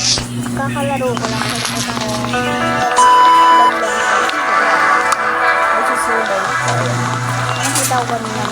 Kakalaro ko lang sa ako. Nagsusulat. Nakita ko kanina.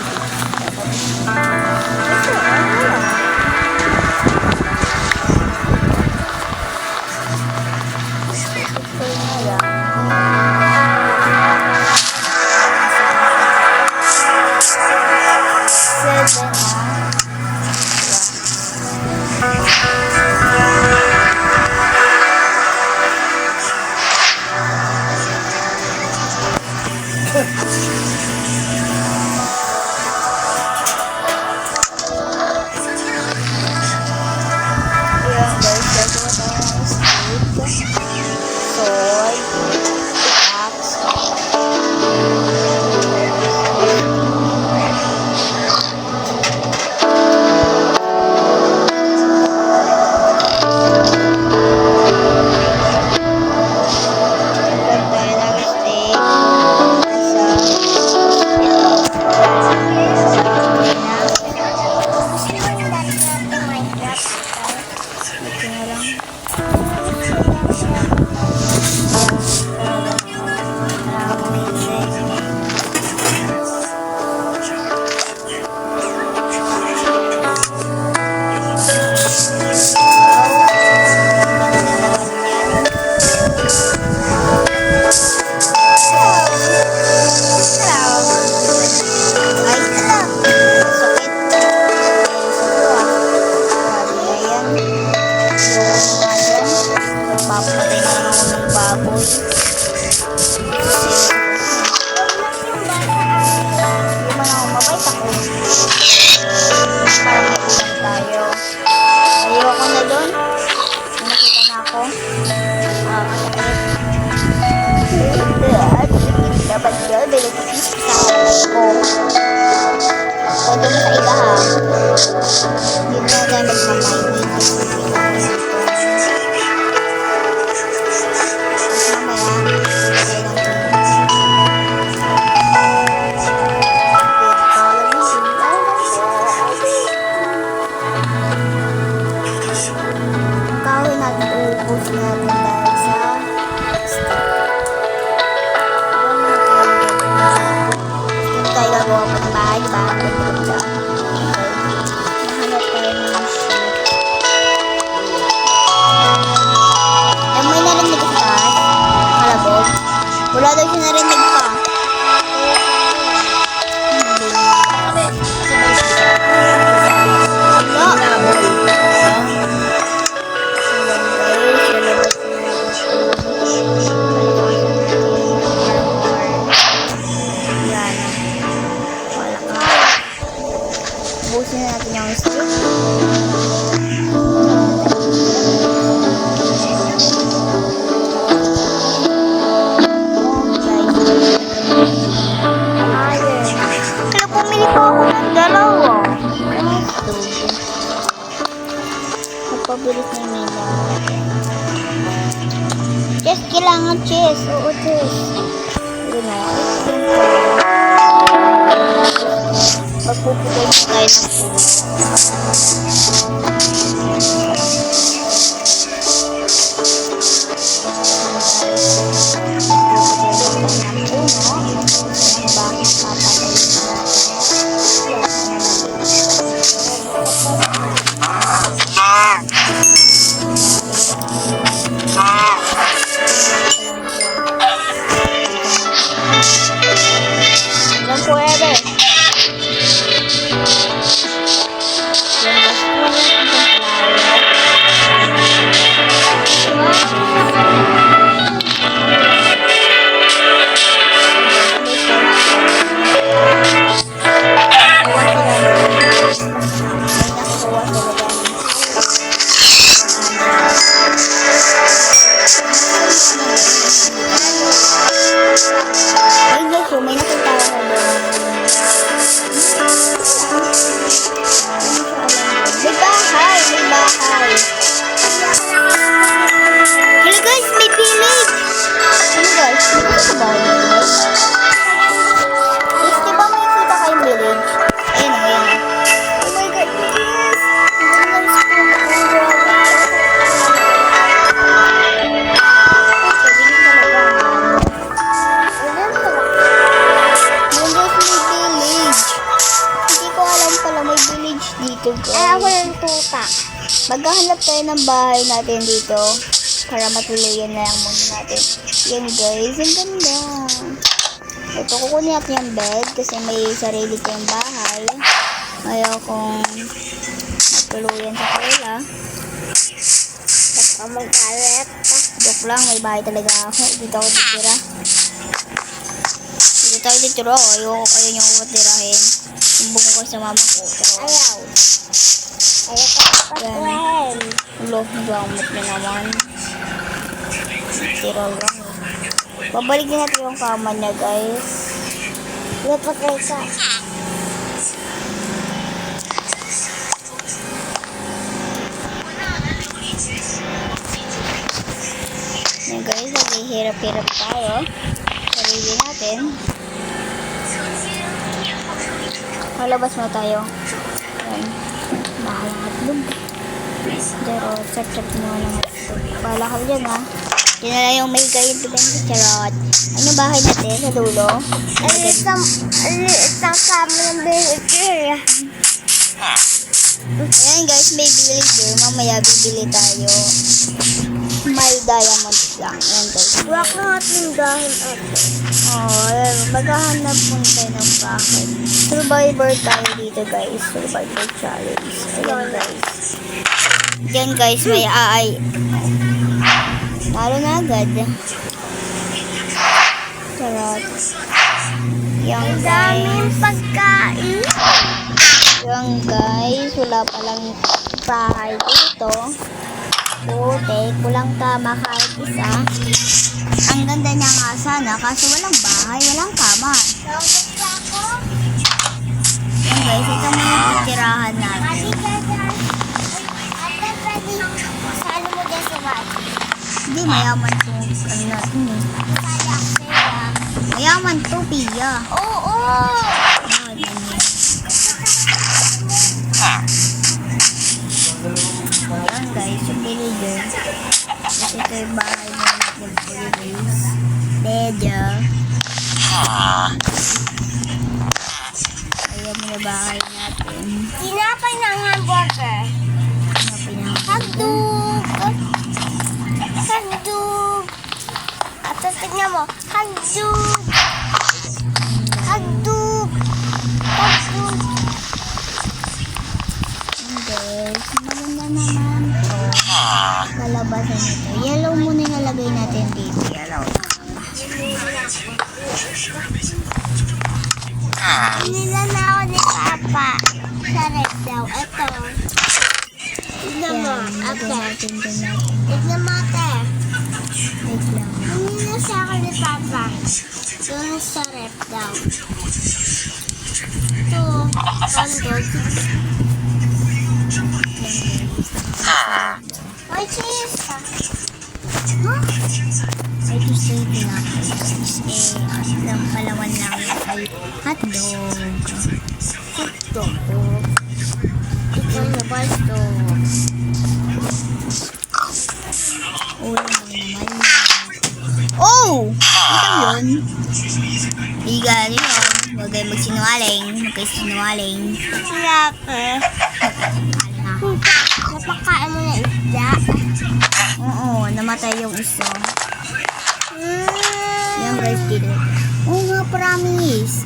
Wala daw siya narinig pa. Busin natin yung stick. Pabilis na nila. Chess, kailangan chess. Oo, chess. Yun na. Magpupugay na tayo ng Maghahanap tayo ng bahay natin dito para matuluyan na yung mundo natin. Yan guys, ang ganda. Ito, kukunin natin yung bed kasi may sarili tayong bahay. Ayaw kong matuluyan sa kanila. Baka mag-alet. Joke lang, may bahay talaga ako. Dito ako titira. Dito tayo titira. Ayaw nyo ko matirahin. Sumbong ko sa mama ko. Pero ayaw. Ayaw ka patirahin. Ulo, nagamit na naman. Tira lang. Babalikin natin yung kama niya guys. Napatay ka. Yan guys, naghihirap-hirap tayo. Sarili natin. Malabas mo tayo. Yan. Bahala ka itlog. Pero, check mo lang itlog. Bahala ka dyan ha. Yan na lang yung may gayong depende. Charot. Ano bahay natin sa dulo? Isang kama ng villager. Ayan guys, may villager. Mamaya bibili tayo. May diamonds lang. Ayan guys. Wala ka nga tindahan ate. Maghahanap muna tayo ng bakit. Survivor tayo dito guys. Survivor challenge. Ayan guys. Diyan guys, may aay. Lalo na agad. Charot. Yung daming pagkain. Yung guys, wala palang bahay dito. Putik, walang kama kahit isa. Ang ganda niya nga sana, kaso walang bahay, walang kama. Yan guys, ito mo yung titirahan natin. Salo mo dyan sa bati. Hindi, mayaman to. Ano natin eh. Mayaman to, Pia. Oo! Ayan guys, yung villager. Kasi ito yung bahay natin guys. Dedo. Ayan mo yung bahay natin. Tinapay ng hamburger. Hagdug! Hagdug! At tignan mo, hagdug! Hagdug! Hagdug! Guys, maganda naman to. Kalabasan ito. Yellow muna yung nalagay natin dito. Yellow. Nila na ako ni Papa. Sarap daw. Ito. Tignan mo. Ate. Tignan mo ate. Wait lang. Nila sa ako ni Papa. Yung sarap daw. Ito. Kondog. May cheese ka. Huh? Ay, to say pinapay. Ang palawan lang ay hotdog. Hotdog. Ito na ba ito? Ulam mo naman. Oh! Ito yun. Higa yun. Huwag kayo magsinungaling. Huwag kayo sinungaling. Sarap eh. Napakain mo na isda? Oo, namatay yung isa. Yung guys dito. Oo nga, promise.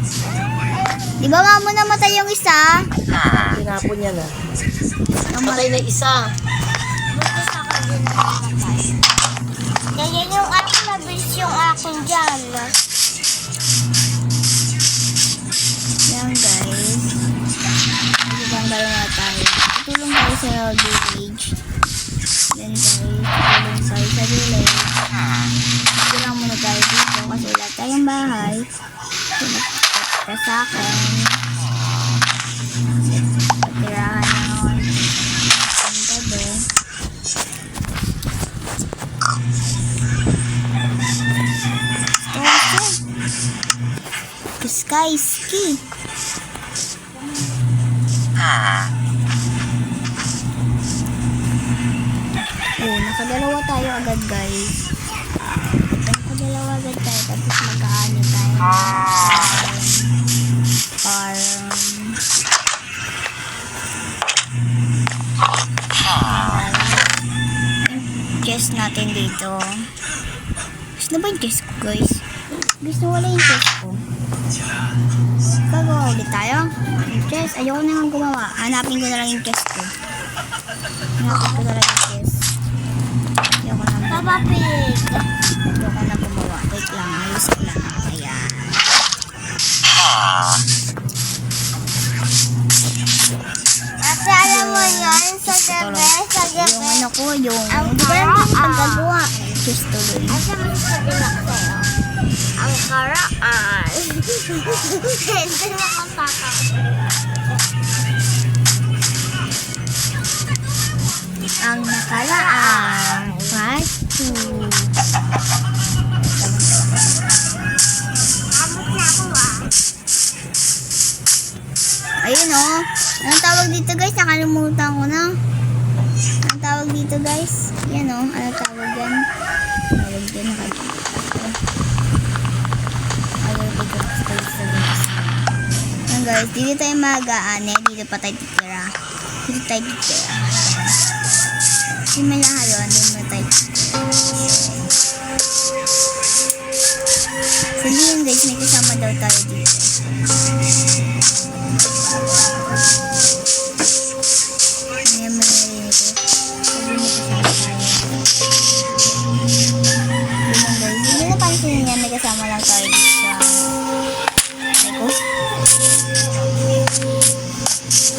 Di ba mamo namatay yung isa? Tinapon niya na. Namatay na isa. Bukas ako din namatay. Ganyan yung aking nabis yung aking dyan. Yan guys. Ibang tayo nga tayo. Tulong tayo sa village. Then guys, tulong tayo sa village. Tulong muna tayo dito kasi wala tayong bahay. Para sa akin. Patirahan naman. Ang gabi. Sky ski. Oh, nakadalawa tayo agad guys. Nakadalawa agad tayo tapos mag-aani tayo. Farm. chest natin dito. Gusto na ba yung chest ko, guys? Gusto wala yung chest ko. Gagawa ulit tayo. Yung chest. Ayoko na nga gumawa. Hanapin ko na lang yung chest ko. Hanapin ko na lang yung chest. Ayoko na gumawa. Papa Pig. Ayoko na gumawa. Wait lang. Ayos ko lang. Ayan. Kasi alam mo yun, sa gabi. Yung ano ko, yung... Ang Hindi ko lang yung karaan. paggagawa. Chest tuloy. Asa mo sasabihin ako sa'yo? Ang karaan. Hindi na akong takot. Ang nakalaan. Part 2. Abot na ako Ayun oh. Anong tawag dito guys? Nakalimutan ko na. Anong tawag dito guys? Yan oh. Anong tawag yan? Tawag dyan. Nakalimutan ko. Ayaw ko guys. Yan guys. Dito tayo mag-aane. Dito pa tayo titira. Dito tayo titira. Yung malahayon. Dito na tayo titira. Sabihin guys. May kasama daw tayo dito. Ayan mo narinig ko. Sabi mo kasama tayo. Ganyan guys. Hindi na pansin niya. May kasama lang tayo dito sa... Eko.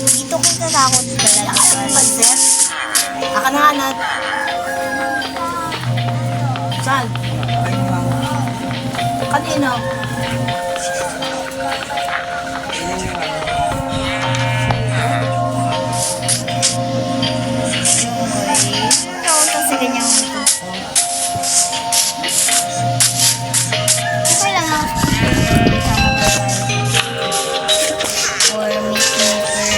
Dito ko tatakot talaga. Pansit? Aka na hanat. Saan? Kanino? Kasi ganyang ito. Okay lang ako. Or meat maker.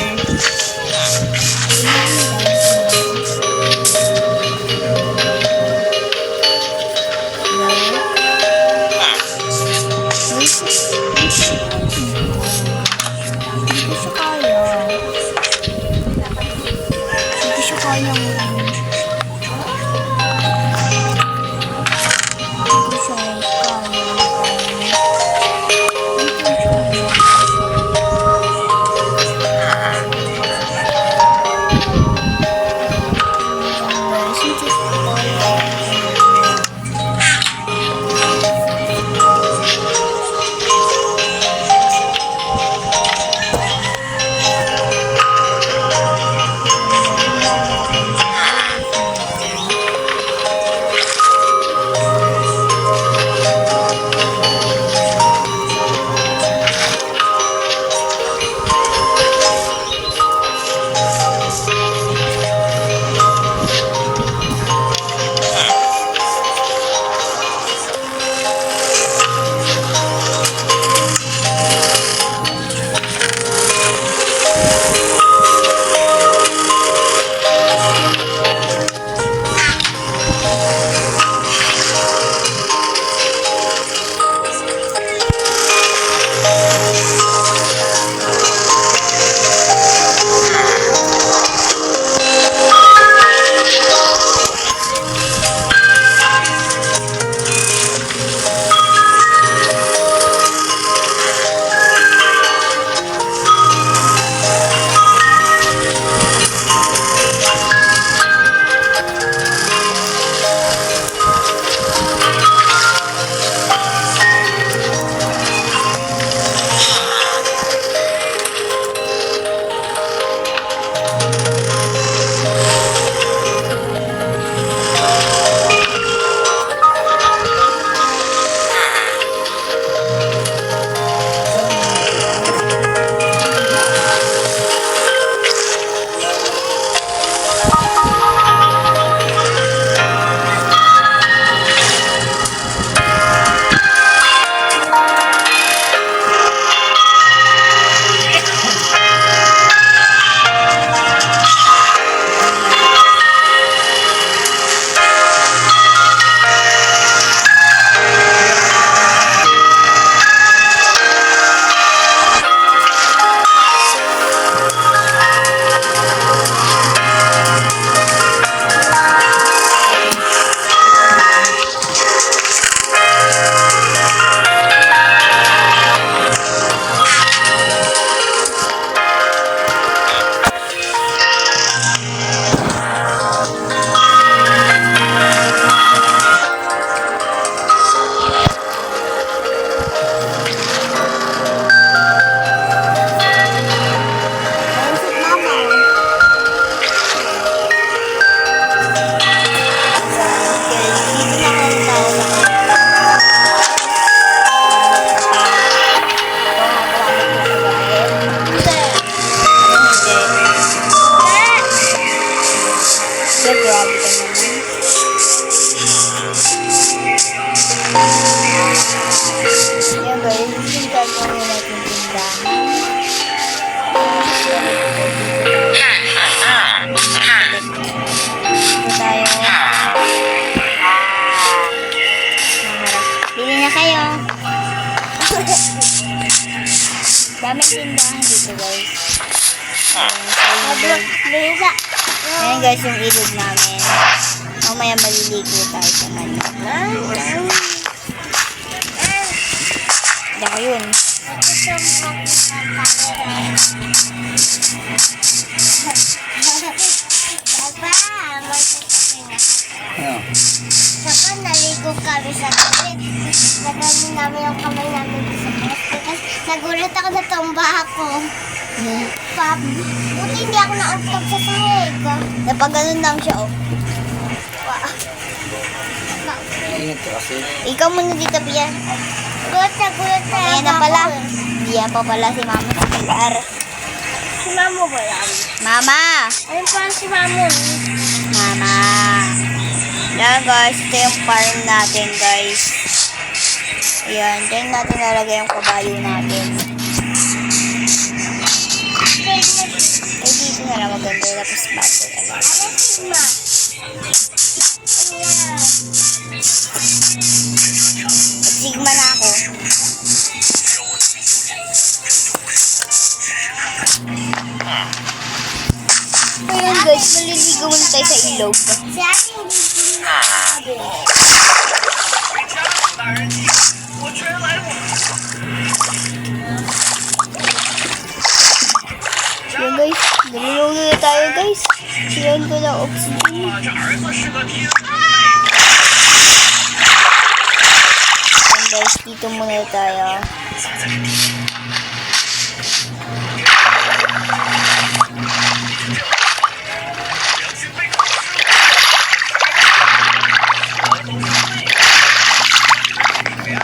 Daming tindahan dito guys. Sa ilog. Bisa. Ayan guys yung ilog namin. Mamaya maliligo tayo sa kanya. Dako yun. Ano? Saka naligo kami sa tubig. Nagamin namin yung kamay namin sa poste. Kasi nagulat ako na tumba ako. Pap, buti hindi ako naantog sa sahig. Napaganon lang siya oh. Ingat ka kasi. Ikaw muna dito, Pia. Gulat na Ayan na pala. Hindi pa pala si Mama sa PR. Si Mamo ba yan? Mama! Ayun pa si Mamo. Mama! Yan guys, ito yung farm natin guys. Ayan, dyan natin nalagay yung kabayo natin. Eh, dito na lang maganda. Tapos bato. Ano si Ma? Ayan. Sigma na ako. Ayan guys, maliligo muna tayo sa ilog. Si ating bibili na sabi. Ayan guys, naliligo na tayo guys. Siyan ko na oxygen. Ayan guys, dito muna tayo.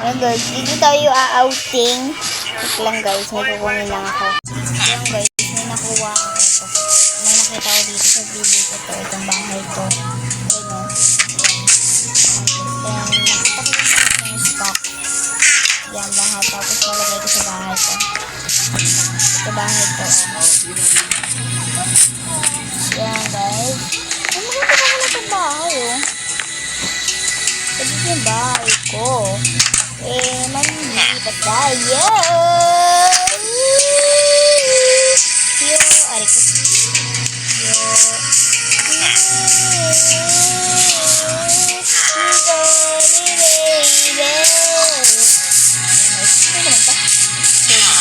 Ayan guys, dito tayo a-outing. Wait lang guys, may kukunin lang ako. Ayan guys, may nakuha ako ito. May nakita ko dito sa video ko to. Itong bahay ko. Ayan o. Ayan, nakita ko yung stock. Ayan, lahat. Tapos malagay ko sa bahay ko. Ito bahay ko. Ayan guys. Ay, maganda pa muna itong bahay oh. Ito yung bahay ko. Eh, manilipat tayo. Yo, ari ko. Yo.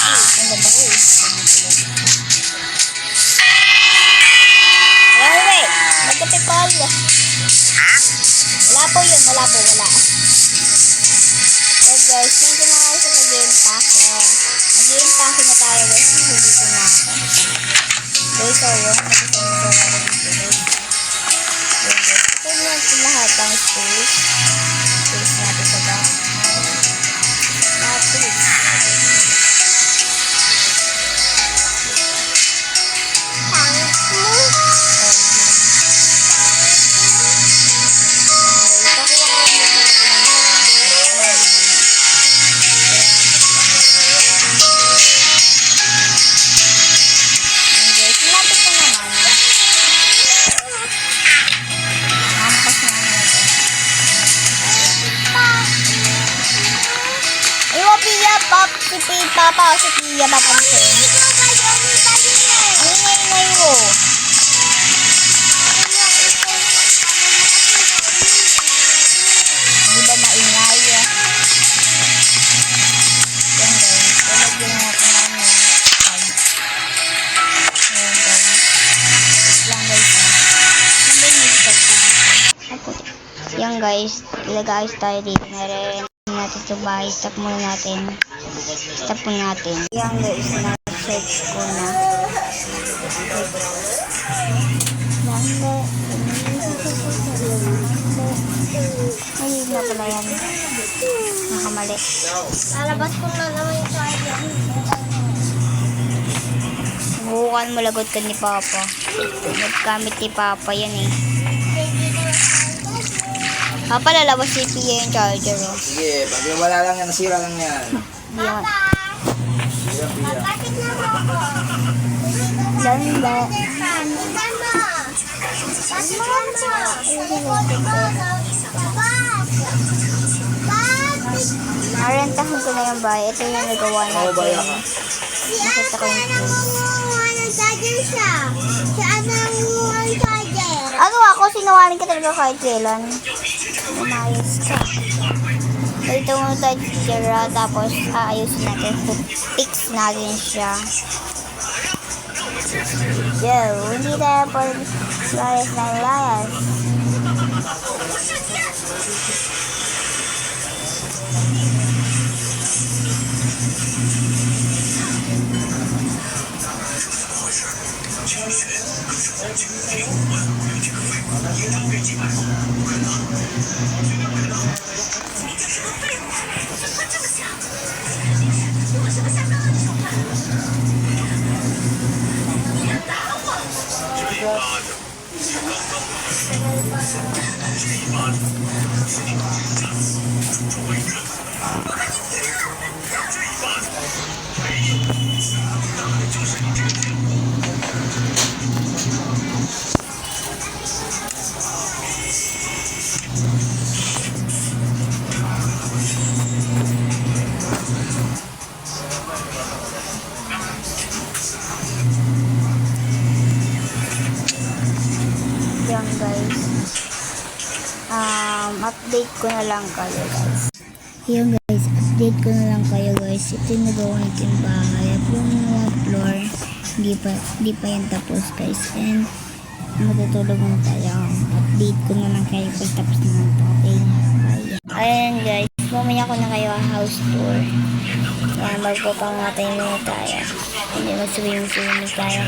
Ang ganda ko eh. Wait. Magkapipal. Wala po yun. Wala po. Wala. So guys, nandun na tayo sa mag-game pack. Mag-game pack na tayo guys. Dito na ako. Guys, so yun. Nag-isang-isang ako dito guys. Yun guys. Ito natin lahat ang space. Space natin sa back. Space. Si Papa o si Pia papansin. Ang ingay mo. Di ba maingay? Yan guys. Talagyan natin namin. Ayan guys. Wait lang guys. Yan guys. Ilagayos tayo dito na rin. Natin ito bahay. Stop muna natin. Stop po natin. Yan guys, na-search ko na. Ayun na pala yan. Nakamali. Lalabas ko na naman yung charger. Bukan mo lagot ka ni Papa. Nagkamit ni Papa yan eh. Papa, lalabas si Pia yung charger oh. Sige, pag wala lang yan, nasira lang yan. Yan. Sige, Pia. Bakit na ako? Landa. Narentahan ko na yung bahay. Ito yung nagawa Oo, baya natin. ka. Si Nakita ko Ate yung nangunguha ng charger siya. Si Ate nangunguha ng charger. Ako sinungaling ka talaga kahit kailan. Umayos ka. Dito muna tayo tira, tapos aayusin natin. Fix natin siya. Yo, hindi tayo por layas na layas. Yan guys. Update ko na lang kayo guys. Yan guys, update ko na lang kayo guys. Ito yung nagawa natin bahay. At yung mga floor, hindi pa yan tapos guys. And matutulog na tayo. Update ko na lang kayo pag tapos naman ito. Okay? Ayan guys, mamaya ko na kayo house tour. Yan, magpapangatay muna tayo. Hindi mag-swimming tayo.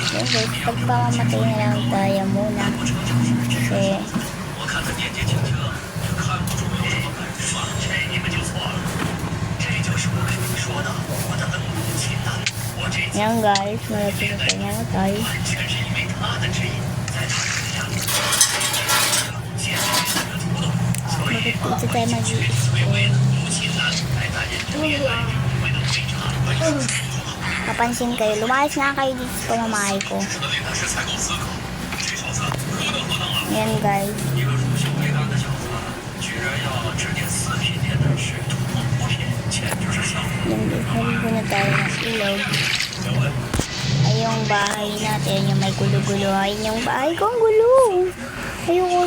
Yan guys, pagpamamatay na lang tayo muna. Kasi yan guys, malapit na tayo namatay. Dito tayo mag-i-spin. Kapansin kayo, lumayas nga kayo dito sa pamamahay ko. Yan guys. Yan guys, haligo na tayo ng ilog. Ay yung bahay natin, yung may gulo-gulo. Ay yung bahay ko, ang gulo. Ayoko.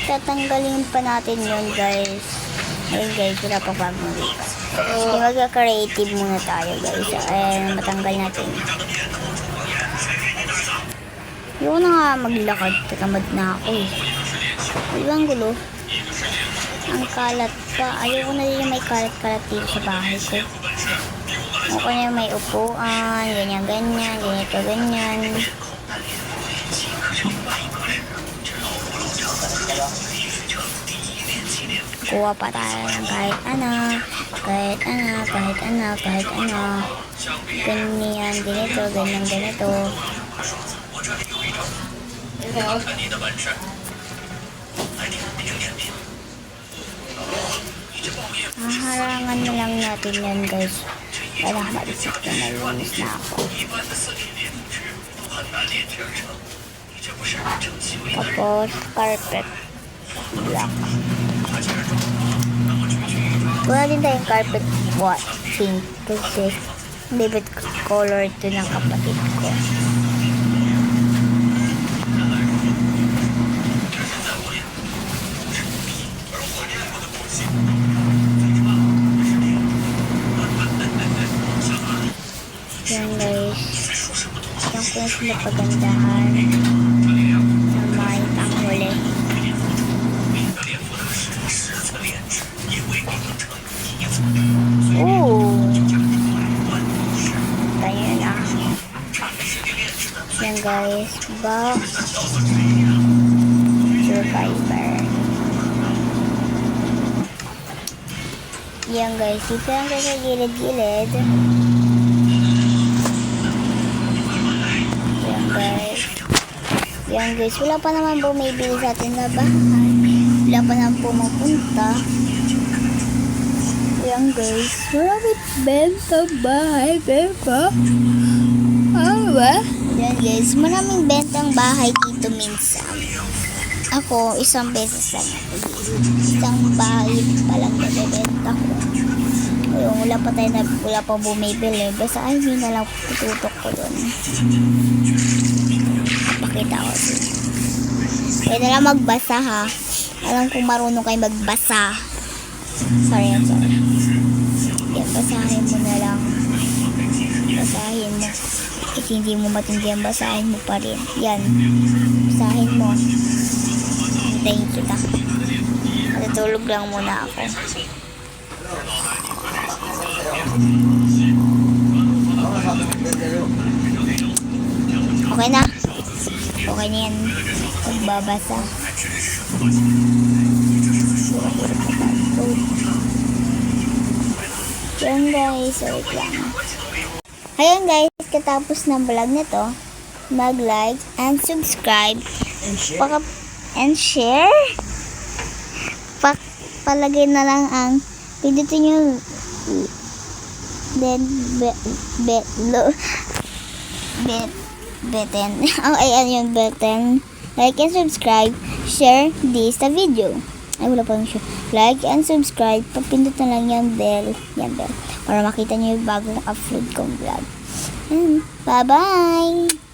Tatanggalin pa natin yun guys. Ayun guys, wala pa bagong lipas. So, mag-creative muna tayo guys. Ayan, matanggal natin. Ayoko na nga maglakad. Tatamad na ako eh. Ibang gulo. Ang kalat pa. Ayoko na din yung may kalat-kalat dito sa bahay ko. Ayoko na yung may upuan. Ganyan-ganyan. Ganito-ganyan. Kuha pa tayo ng kahit ano. Kahit ano. Kahit ano. Kahit ano. Ganyan. Ganito. Ganyan-ganito. Harangan na lang natin yan guys. Para maisip ko na lumis na ako. Tapos carpet. Black. Wala din tayong carpet white. Pink. Kasi favorite color ito ng kapatid ko. Yan guys, yan ko na sila pagandahan sa may tanghuli. Tayo na. Yan guys, box survivor. Yan guys, dito lang kayo sa gilid-gilid. Yan guys, wala pa naman bumibili sa atin na bahay. Wala pa naman pumupunta. Yan guys, marami benta bahay, diba? Ba? Yan guys, maraming bentang bahay dito minsan. Ako, isang beses lang. Isang bahay palang nabibenta ko. Ayun, wala pa bumibili. Basta ay, hindi na lang tututok ko doon. Pakita ko din. Kaya na lang magbasa ha. Alam kong marunong kayo magbasa. Sorry. Yan, basahin mo na lang. Basahin mo. Kasi hindi mo matindihan, basahin mo pa rin. Yan. Basahin mo. Hintayin kita. Natutulog lang muna ako. Okay na. Okay na yan. Magbabasa. Yan guys. Wait lang. Ayan guys. Katapos ng vlog na to, mag-like and subscribe. And share. Palagay na lang ang pindutin nyo button. Ayan yung button. Like and subscribe. Share this the video. Ay, wala pa yung share. Like and subscribe. Papindot na lang yung bell. Yan bell. Para makita nyo yung bago na upload kong vlog. Bye-bye!